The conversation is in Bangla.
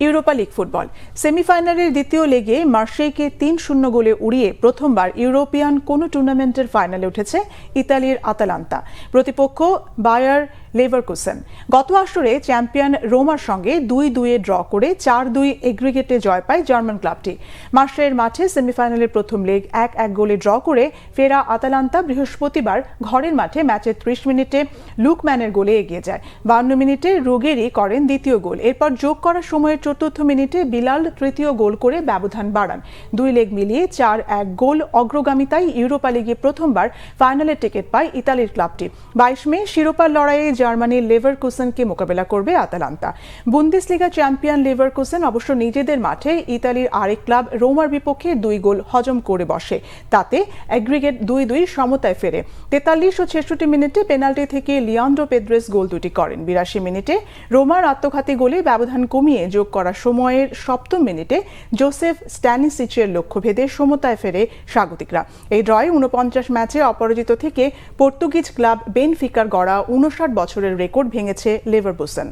ইউরোপা লিগ ফুটবল সেমিফাইনালের দ্বিতীয় লেগে মার্সেইকে ৩-০ গোলে উড়িয়ে প্রথমবার ইউরোপিয়ান কোনো টুর্নামেন্টের ফাইনালে উঠেছে ইতালির আতালান্তা। প্রতিপক্ষ বায়ার লেভারকুসেন। গত আসরে চ্যাম্পিয়ন রোমার সঙ্গে ২-২ ড্র করে ৪-২ এগ্রিগেটে জয় পায় জার্মান ক্লাবটি। মার্সেইয়ের মাঠে সেমিফাইনালের প্রথম লেগ ১-১ গোলে ড্র করে ফেরা আতালান্তা বৃহস্পতিবার ঘরের মাঠে ম্যাচের ৩০ মিনিটে লুকম্যানের গোলে এগিয়ে যায়। ৫২ মিনিটে রুগেরি করেন দ্বিতীয় গোল। এরপর যোগ করা সময়ের চতুর্থ মিনিটে বিলাল তৃতীয় গোল করে ব্যবধান বাড়ান। ২ লেগ মিলিয়ে ৪-১ গোল অগ্রগামিতায় ইউরোপা লিগে প্রথমবার ফাইনালের টিকিট পায় ইতালির ক্লাবটি। ২২ মে শিরোপার লড়াইয়ে জার্মানির লেভারকুসেনকে মোকাবেলা করবে আতালান্তা। বুন্দেসলিগা চ্যাম্পিয়ন লেভারকুসেন অবশ্য নিজেদের মাঠে ইতালির আরেক ক্লাব রোমার বিপক্ষে ২ গোল হজম করে বসে। তাতে এগ্রিগেট ২-২ সমতায় ফেরে। ৪৩ ও ৬৬ মিনিটে পেনাল্টি থেকে লিয়ান্ড্রো পেদ্রেস গোল দুটি করেন। ৮২ মিনিটে রোমার আত্মঘাতী গোলে ব্যবধান কমিয়ে যোগ করা সময়ের সপ্তম মিনিটে জোসেফ স্ট্যানিসিচের লক্ষ্যভেদে সমতায় ফেরে স্বাগতিকরা। এই ড্রয়ে ৪৯ ম্যাচে অপরাজিত থেকে পর্তুগিজ ক্লাব বেনফিকার গড়া ৫৯ বছরের রেকর্ড ভেঙেছে লেভারকুসেন।